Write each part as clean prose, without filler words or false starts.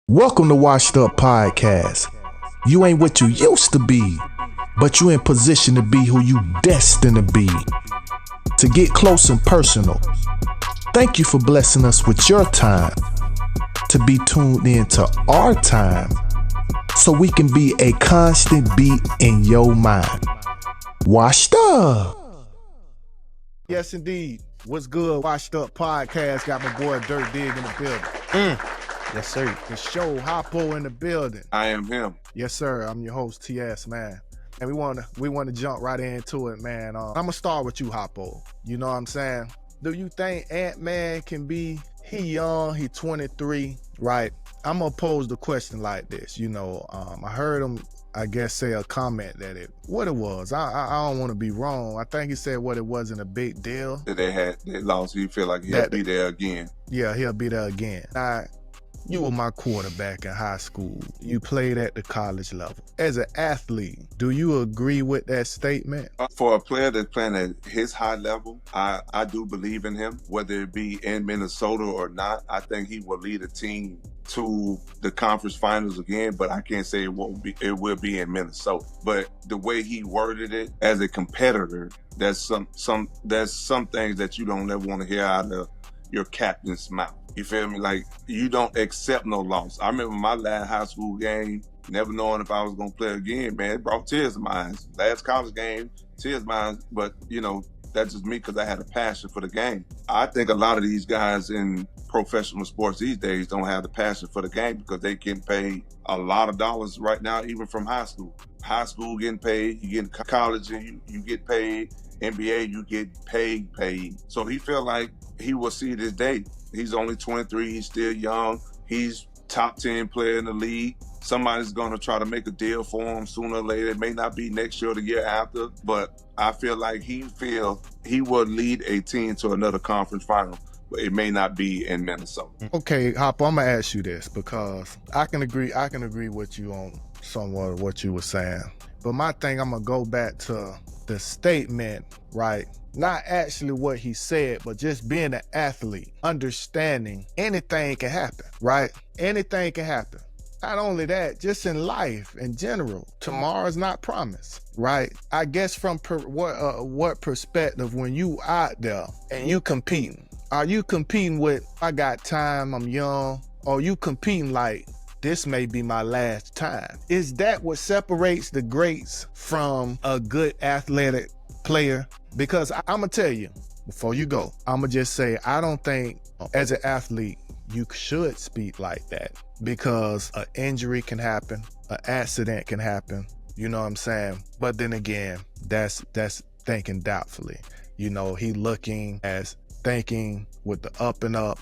Welcome to Washed Up Podcast. You ain't what you used to be, but you in position to be who you destined to be. To get close and personal, thank you for blessing us with your time. To be tuned into our time, so we can be a constant beat in your mind. Washed Up. Yes, indeed. What's good? Washed Up Podcast. Got my boy Dirt Dig in the building. Yes, sir. The show Hoppo in the building. I am him. Yes, sir. I'm your host, TS, man. And we want to jump right into it, man. I'm gonna start with you, Hoppo. You know what I'm saying? Do you think Ant-Man can be? He young, he 23, right? I'm gonna pose the question like this. I heard him, I guess, say a comment that what it was. I don't want to be wrong. I think he said what it wasn't a big deal. That they lost. He feel like he'll be there again. Yeah, he'll be there again. You were my quarterback in high school. You played at the college level. As an athlete, do you agree with that statement? For a player that's playing at his high level, I do believe in him. Whether it be in Minnesota or not, I think he will lead a team to the conference finals again, but I can't say it will be in Minnesota. But the way he worded it as a competitor, there's some things that you don't ever want to hear out of your captain's mouth. You feel me? Like, you don't accept no loss. I remember my last high school game, never knowing if I was going to play again, man. It brought tears to my eyes. Last college game, tears to my eyes. But, that's just me because I had a passion for the game. I think a lot of these guys in professional sports these days don't have the passion for the game because they getting paid a lot of dollars right now, even from high school. High school getting paid, you get in college and you get paid. NBA, you get paid. So he feel like he will see this day. He's only 23. He's still young. He's top 10 player in the league. Somebody's going to try to make a deal for him sooner or later. It may not be next year or the year after, but I feel like he will lead a team to another conference final, but it may not be in Minnesota. Okay, Hopper, I'm going to ask you this because I can agree with you on somewhat of what you were saying. But my thing, I'm going to go back to the statement, right? Not actually what he said, but just being an athlete, understanding anything can happen, right? Anything can happen. Not only that, just in life in general, tomorrow's not promised, right? I guess from what perspective, when you out there and you competing, are you competing with, I got time, I'm young, or you competing like, this may be my last time? Is that what separates the greats from a good athletic player? Because I'm going to tell you, before you go, I'm going to just say, I don't think as an athlete, you should speak like that because an injury can happen, an accident can happen, you know what I'm saying? But then again, that's thinking doubtfully. He looking as thinking with the up and up,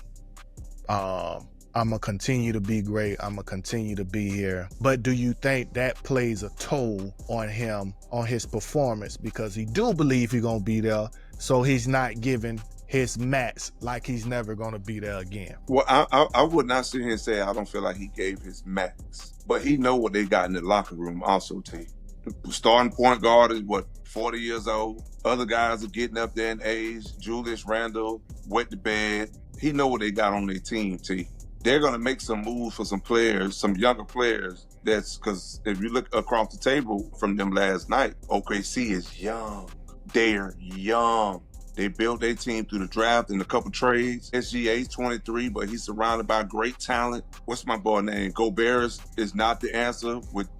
I'm going to continue to be great. I'm going to continue to be here. But do you think that plays a toll on him, on his performance? Because he do believe he's going to be there. So he's not giving his max like he's never going to be there again. Well, I would not sit here and say I don't feel like he gave his max. But he know what they got in the locker room also, T. The starting point guard is, 40 years old. Other guys are getting up there in age. Julius Randle wet the bed. He know what they got on their team, T. They're going to make some moves for some players, some younger players. That's because if you look across the table from them last night, OKC is young. They're young. They built their team through the draft and a couple trades. SGA's 23, but he's surrounded by great talent. What's my boy name? Gobert is not the answer with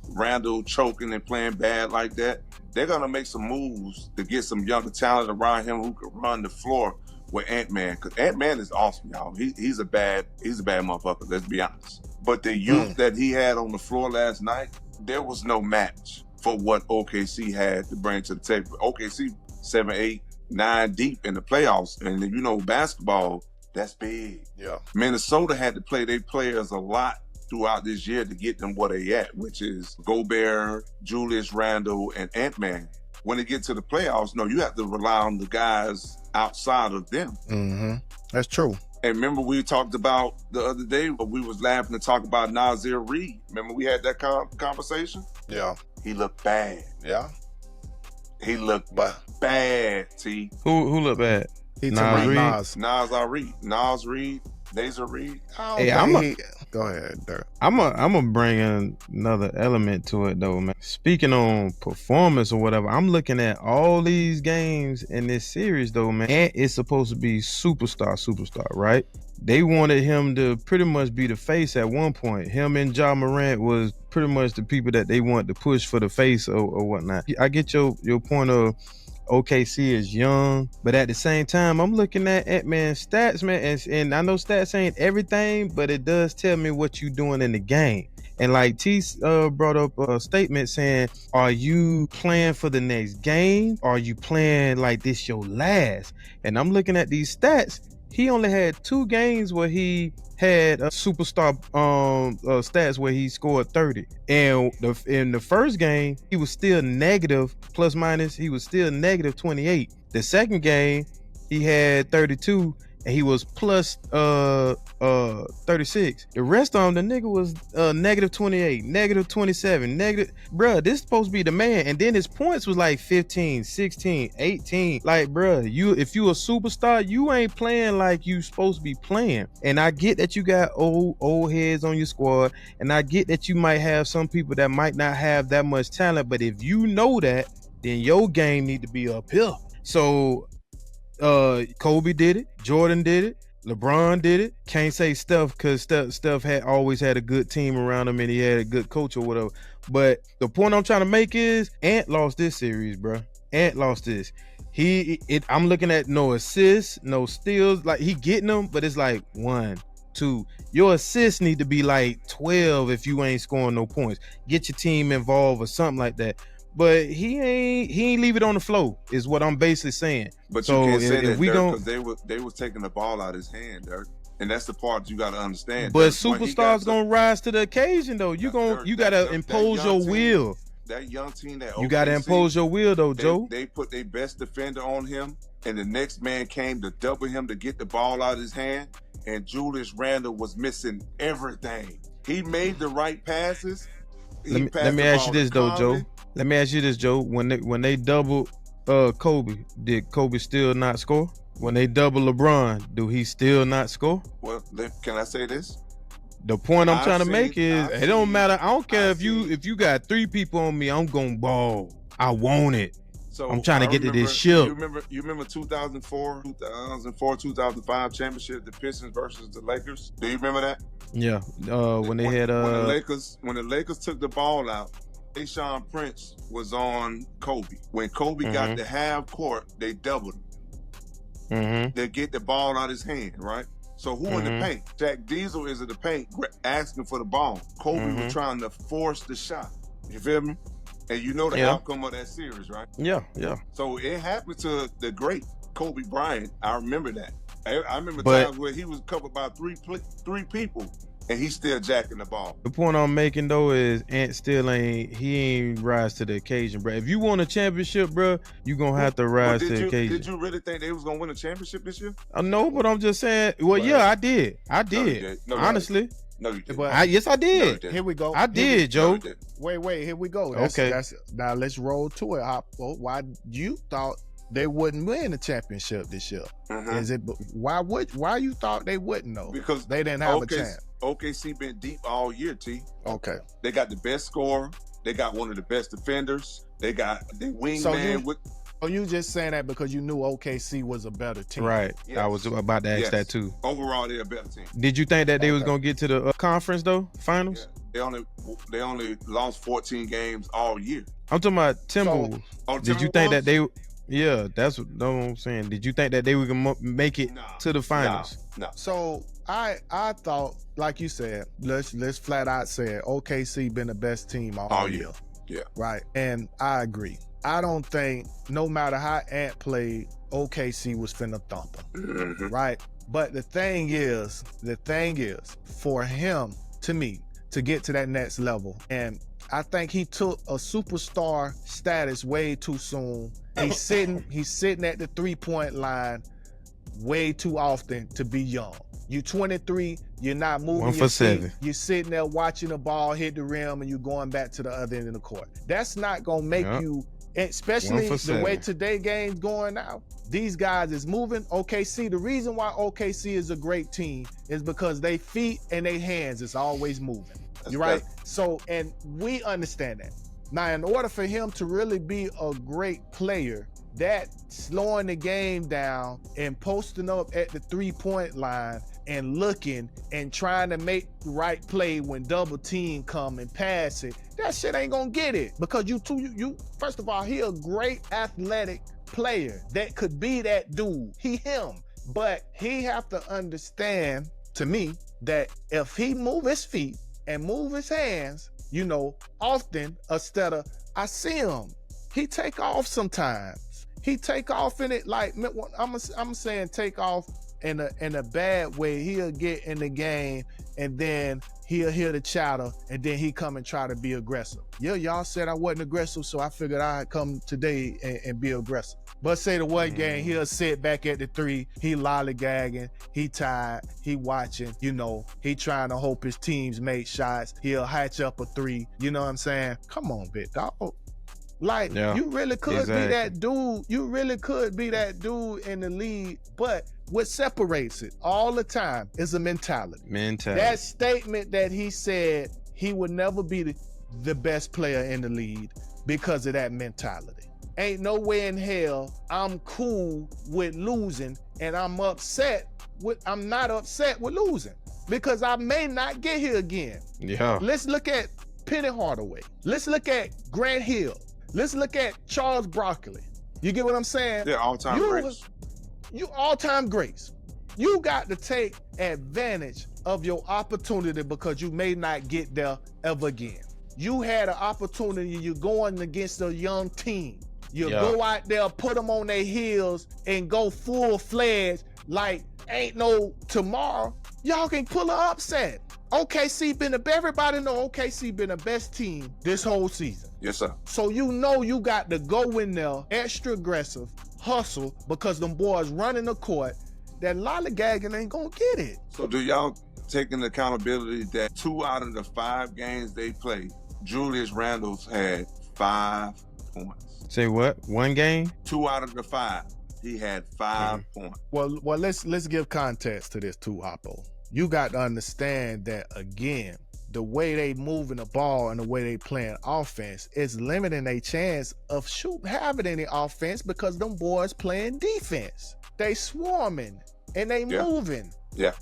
Randall choking and playing bad like that. They're going to make some moves to get some younger talent around him who can run the floor with Ant-Man, because Ant-Man is awesome, y'all. He's a bad motherfucker, let's be honest. But the youth that he had on the floor last night, there was no match for what OKC had to bring to the table. OKC 7, 8, 9 deep in the playoffs, and basketball, that's big. Yeah. Minnesota had to play their players a lot throughout this year to get them where they at, which is Gobert, Julius Randle, and Ant-Man. When they get to the playoffs, no, you have to rely on the guys outside of them. Mm-hmm. That's true. And remember we talked about the other day, we was laughing to talk about Nasir Reed. Remember we had that conversation? Yeah. He looked bad. Yeah. He looked bad, T. Who looked bad? Nas Reed. Nas Reed. Nasir Reed. Hey, Go ahead, Dirk. I'm gonna bring in another element to it though, man. Speaking on performance or whatever, I'm looking at all these games in this series though, man. Ant is supposed to be superstar, right? They wanted him to pretty much be the face at one point. Him and Ja Morant was pretty much the people that they want to push for the face or whatnot. I get your point of OKC is young, but at the same time, I'm looking at Ant-Man's stats, man, and I know stats ain't everything, but it does tell me what you doing in the game. And like T brought up a statement saying, are you playing for the next game? Or are you playing like this your last? And I'm looking at these stats. He only had 2 games where he had a superstar stats where he scored 30. And in the first game, he was still negative, plus minus, he was still negative 28. The second game, he had 32 and he was plus 36. The rest of them, the nigga was negative 28, negative 27, negative. Bruh, this is supposed to be the man. And then his points was like 15, 16, 18. Like, bruh, if you a superstar, you ain't playing like you supposed to be playing. And I get that you got old heads on your squad, and I get that you might have some people that might not have that much talent, but if you know that, then your game need to be up here. So Kobe did it, Jordan did it, LeBron did it. Can't say Steph because Steph had always had a good team around him and he had a good coach or whatever. But the point I'm trying to make is Ant lost this series, bro. Ant lost this. I'm looking at no assists, no steals. Like he getting them, but it's like 1, 2. Your assists need to be like 12 if you ain't scoring no points. Get your team involved or something like that. But he ain't leave it on the floor, is what I'm basically saying. But so you can't say that, we Dirk, because they was taking the ball out of his hand, Dirk. And that's the part you got to understand. But superstars gonna rise to the occasion, though. You gotta impose your will. That young team, you gotta impose your will, though, Joe. They put their best defender on him, and the next man came to double him to get the ball out of his hand. And Julius Randle was missing everything. He made the right passes. Let me ask you this, though, Joe. Let me ask you this, Joe. When they doubled Kobe, did Kobe still not score? When they double LeBron, do he still not score? Well, can I say this? The point I'm trying to make is it don't matter. I don't care if you got 3 people on me. I'm gonna ball. I want it. So I'm trying to get to this ship. You remember 2004, 2005 championship, the Pistons versus the Lakers? Do you remember that? Yeah. When the Lakers took the ball out, Tayshaun Prince was on Kobe. When Kobe got to half court, they doubled him. They get the ball out of his hand, right? So who in the paint? Jack Diesel is in the paint asking for the ball. Kobe was trying to force the shot. You feel me? And you know the outcome of that series, right? Yeah. So it happened to the great Kobe Bryant. I remember that. I remember times where he was covered by three people. And he's still jacking the ball. The point I'm making though is Ant still ain't rise to the occasion, bro. If you want a championship, bro, you gonna have to rise to the occasion. Did you really think they was gonna win a championship this year? No, but I'm just saying. Well, yeah, I did. No, honestly. No, you didn't. Yes, I did. Here we go. I did, Joe. Wait, here we go. Now let's roll to it. Why you thought they wouldn't win the championship this year? Is it why you thought they wouldn't though? Because they didn't have a chance. OKC been deep all year, T. Okay. They got the best scorer. They got one of the best defenders. They got the wingman with. Oh, you just saying that because you knew OKC was a better team. Right. Yes. I was about to ask that too. Overall, they're a better team. Did you think that they was gonna get to the conference though, finals? Yeah. They only lost 14 games all year. I'm talking about Timberwolves. Did you think that they? Yeah, that's what I'm saying. Did you think that they were gonna make it to the finals? No. So I thought, like you said, let's flat out say it, OKC been the best team all year. Yeah. Right. And I agree. I don't think no matter how Ant played, OKC was finna thump him. Right. But the thing is, for him, to me, to get to that next level, and I think he took a superstar status way too soon. He's sitting at the 3-point line way too often to be young. You're 23, you're not moving 1 for your 7. feet. You're sitting there watching the ball hit the rim and you're going back to the other end of the court. That's not gonna make you especially the 1 for way 7. today game's going now. These guys is moving. OKC, the reason why OKC is a great team is because they feet and they hands is always moving. You're right. So, and we understand that. Now, in order for him to really be a great player, that slowing the game down and posting up at the 3-point line and looking and trying to make the right play when double team come and pass it, that shit ain't gonna get it. Because you first of all, he a great athletic player that could be that dude. Him. But he have to understand, to me, that if he move his feet and move his hands, often instead of, I see him, he take off sometimes. He take off in it like, I'm saying take off in a bad way. He'll get in the game and then he'll hear the chatter and then he come and try to be aggressive. Yeah, y'all said I wasn't aggressive, so I figured I'd come today and be aggressive. But say the one game, he'll sit back at the 3, he lollygagging, he tired, he watching, he trying to hope his teams make shots, he'll hatch up a 3, you know what I'm saying? Come on, big dog. Like, you really could be that dude. You really could be that dude in the league. But what separates it all the time is a mentality. That statement that he said he would never be the best player in the league because of that mentality. Ain't no way in hell I'm cool with losing and I'm not upset with losing because I may not get here again. Yeah. Let's look at Penny Hardaway. Let's look at Grant Hill. Let's look at Charles Barkley. You get what I'm saying? They're all-time greats. You all-time greats. You got to take advantage of your opportunity because you may not get there ever again. You had an opportunity. You're going against a young team. You go out there, put them on their heels, and go full-fledged like ain't no tomorrow. Y'all can pull an upset. Everybody know OKC been the best team this whole season. Yes, sir. So you got to go in there, extra aggressive, hustle, because them boys running the court. That lollygagging ain't gonna get it. So do y'all take into accountability that 2 out of the 5 games they played, Julius Randle's had 5 points? Say what? 1 game? 2 out of the 5, he had 5 points. Well, let's give context to this too, Oppo. You got to understand that, again, the way they moving the ball and the way they playing offense is limiting their chance of having any offense because them boys playing defense. They swarming and they moving. Yeah.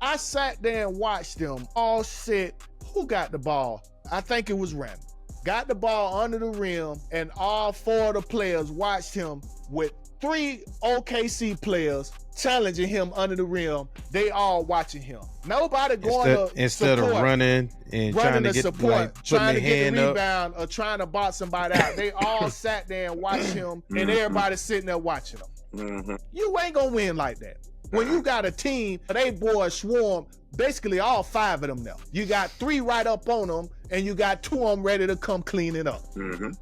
I sat there and watched them all sit. Who got the ball? I think it was Randall. Got the ball under the rim and all 4 of the players watched him with 3 OKC players challenging him under the rim. They all watching him. Nobody going instead of running and trying to get support, trying to get the rebound up, or trying to box somebody out. They all sat there and watched him, and everybody sitting there watching him. You ain't gonna win like that. When you got a team, they boys swarm, basically all 5 of them now. You got 3 right up on them, and you got 2 of them ready to come clean it up.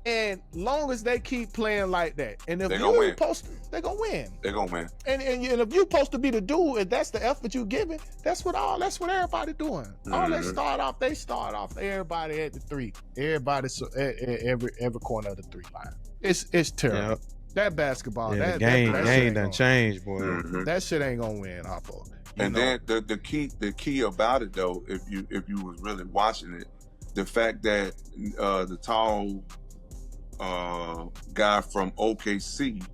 And long as they keep playing like that, and if you're supposed to, they're gonna win. They're gonna win. And if you're supposed to be the dude, if that's the effort you giving, that's what everybody doing. All they start off everybody at the 3. Everybody at every corner of the 3 line. It's terrible. Yep. That basketball, the game done changed, boy. That shit ain't gonna win, Oppo. Then the key about it though, if you was really watching it, the fact that the tall guy from OKC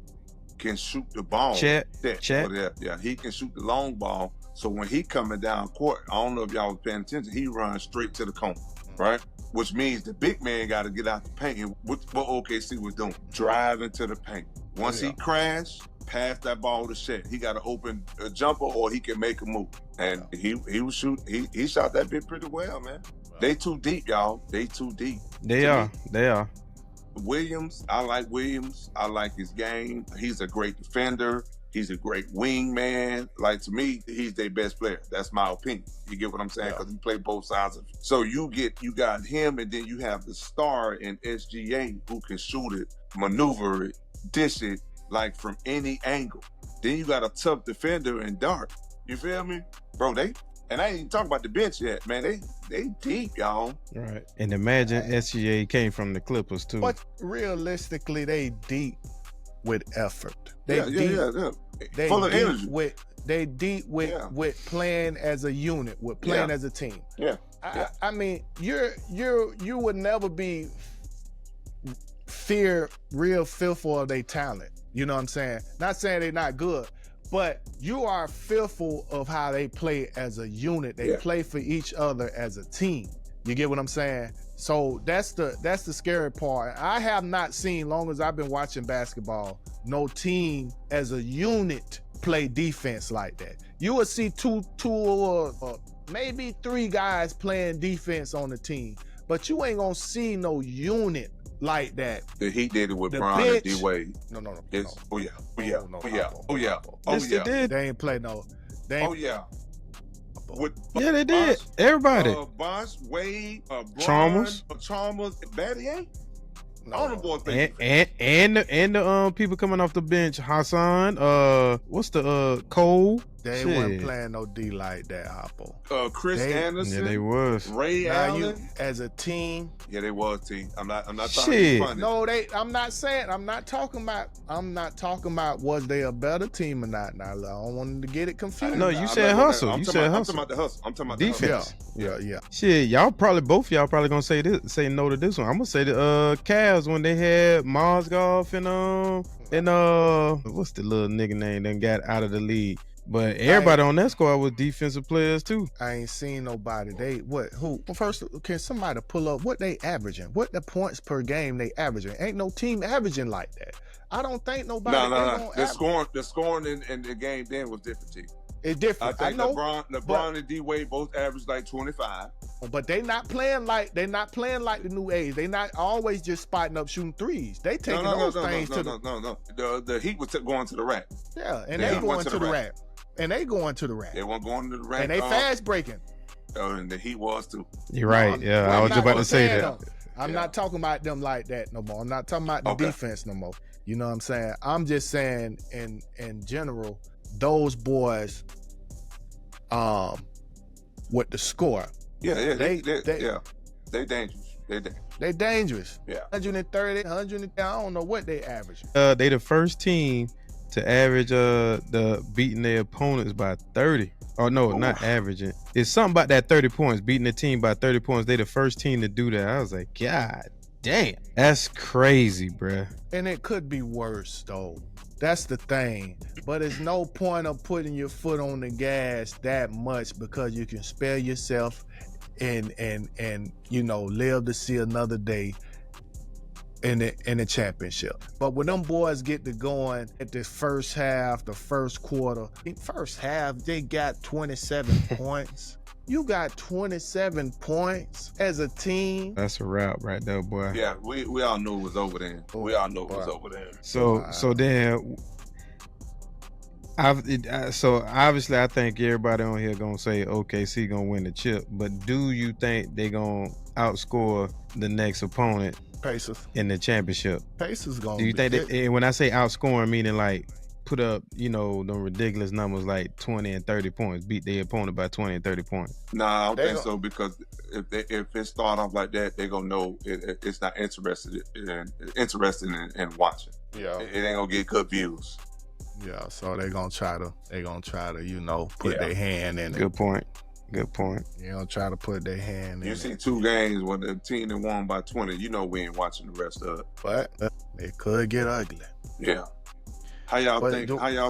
can shoot the ball. Chet. Yeah, he can shoot the long ball. So when he coming down court, I don't know if y'all was paying attention, he runs straight to the corner, right? Which means the big man got to get out the paint. And what OKC was doing, driving to the paint. Once he crashed, pass that ball to Shet. He got to open a jumper or he can make a move. And he was shooting. He shot that bit pretty well, man. They too deep, y'all. They too deep. They are. Williams, I like Williams. I like his game. He's a great defender. He's a great wing man. Like, to me, he's their best player. That's my opinion. You get what I'm saying? Because he played both sides of it. So you got him, and then you have the star in SGA who can shoot it, maneuver it, dish it, like from any angle. Then you got a tough defender in Dart. You feel me? Bro, And I ain't even talking about the bench yet, man. They deep, y'all. Right. And imagine SGA came from the Clippers too. But realistically, they deep with effort. They Yeah. They Full of deep energy. with playing as a unit, with playing as a team. Yeah. I mean, you would never be real fearful of their talent. You know what I'm saying? Not saying they're not good, but you are fearful of how they play as a unit. They play for each other as a team. You get what I'm saying? So that's the scary part. I have not seen, long as I've been watching basketball, no team as a unit play defense like that. You will see two or maybe three guys playing defense on the team, but you ain't gonna see no unit like that. The Heat did it with The Bron and bitch- D-Wade. No. Yes, they did. They ain't play no. They ain't, With Yeah, they did. Everybody. Bosh, Wade, Chalmers. Battier. no. All the boys play And the people coming off the bench, Hassan, what's the Cole? They Shit. wasn't playing no D like that, Hoppo. Chris Anderson. Yeah, they was. Ray Now Allen. you as a team. Yeah, they was team. I'm not talking Shit. funny. No, I'm not talking about was they a better team or not. Now I don't want them to get it confused. No, you said hustle. You said I'm talking hustle. about the hustle. I'm talking about Defense. The hustle. Yeah. Shit, both of y'all probably gonna say no to this one. I'm gonna say the Cavs when they had Mozgov and what's the little nigga name that got out of the league. But everybody on that squad was defensive players too. I ain't seen nobody. Who? First, can somebody pull up what they averaging? What the points per game they averaging? Ain't no team averaging like that. I don't think nobody. No. The scoring in the game then was different, T. It's different. I think know, LeBron and D-Wade both averaged like 25. but they not playing like the new age. They not always just spotting up shooting threes. They taking those things to the The Heat was going to the rack. yeah, and they going to the rack. And they going to the rack. They weren't going to the rack. And they fast breaking. And the Heat was too. You're right. Yeah, I was just about to say that. I'm not talking about them like that no more. I'm not talking about the defense no more. You know what I'm saying? I'm just saying in general, those boys, with the score. Yeah, they dangerous. They dangerous. Yeah. 130, 100, I don't know what they average. They the first team to average the beating their opponents by 30. Oh no, not averaging. It's something about that 30 points, beating the team by 30 points. They the first team to do that. I was like, God damn. That's crazy, bruh. And it could be worse though. That's the thing. But there's no point of putting your foot on the gas that much because you can spare yourself and live to see another day in the championship. But when them boys get to going at the first half, the first quarter, they got 27 points. You got 27 points as a team. That's a wrap right there, boy. Yeah, we all knew it was over then. We all knew it was over then. So then, so obviously I think everybody on here gonna say OKC gonna win the chip, but do you think they gonna outscore the next opponent Pacers in the championship? Pacers gonna. Do you think that? And when I say outscoring, meaning like put up, them ridiculous numbers like 20 and 30 points, beat their opponent by 20 and 30 points. Nah, I don't think so because if it start off like that, they gonna know it's not interested in watching. Yeah, it ain't gonna get good views. Yeah, so they gonna try to put their hand in it. Good point. You know, try to put their hand in You it. see 2 games when the team that won by 20, we ain't watching the rest of it. But it could get ugly. Yeah. How y'all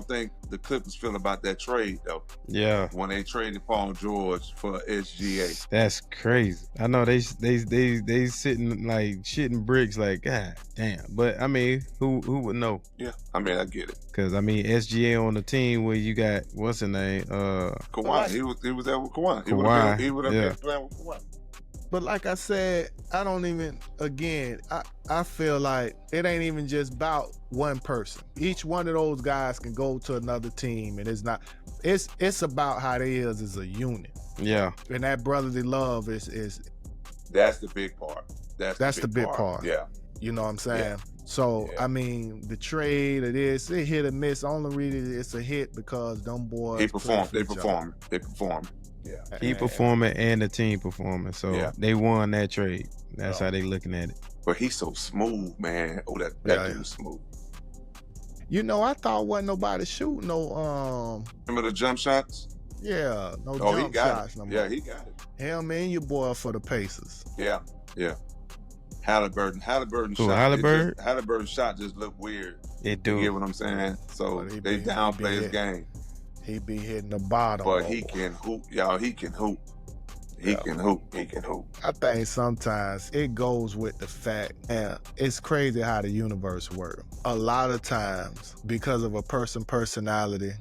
think the Clippers feel about that trade though? Yeah. When they traded Paul George for SGA. That's crazy. I know they sitting like shitting bricks like God damn. But I mean, who would know? Yeah, I mean I get it. Cause I mean SGA on the team where you got what's his name? Kawhi. He was there with Kawhi. He would have been playing with Kawhi. But like I said, I feel like it ain't even just about one person. Each one of those guys can go to another team, and it's about how they is as a unit. Yeah. And that brotherly love is that's the big part. That's the big part. Yeah. You know what I'm saying? Yeah. So, I mean, the trade, it hit or miss. Only reason it's a hit because them boys. They perform. Yeah. He performing and the team performing. So Yeah. they won that trade. That's Yeah. how they looking at it. But he's so smooth, man. Oh, that Yeah, dude's smooth. You know, I thought wasn't nobody shooting no Remember the jump shots? no Oh, he jump got shots it. no more. Yeah, he got it. Him and your boy for the Pacers. Yeah. Halliburton Who, shot. Halliburton? Halliburton shot just looked weird. It You get do. what I'm saying? So But he they be downplay his hit. game. He be hitting the bottom. But he can hoop, y'all. He can hoop. He can hoop. He can hoop. I think sometimes it goes with the fact, and it's crazy how the universe works. A lot of times, because of a personality,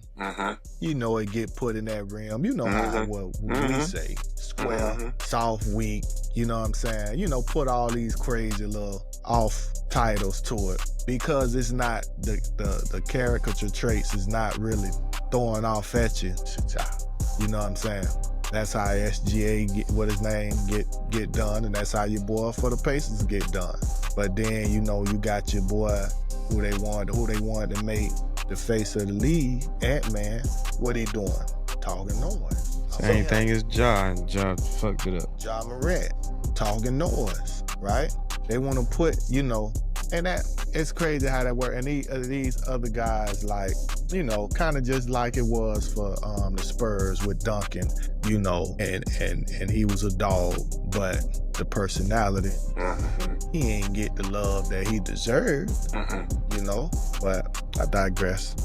you know, it get put in that realm. You know how what we say, square, soft, weak. You know what I'm saying? You know, put all these crazy little off titles to it because it's not the caricature traits is not really throwing off at you. You know what I'm saying? That's how SGA get done, and that's how your boy for the Pacers get done. But then, you know, you got your boy who they wanted to make the face of the league, Ant-Man. What he doing? Talking noise. Same thing as Ja, and Ja fucked it up. Ja Morant, talking noise, right? They want to put, you know, and that it's crazy how that works. And these other guys, like, you know, kind of just like it was for the Spurs with Duncan, you know, and he was a dog, but the personality, he ain't get the love that he deserved, you know. But I digress.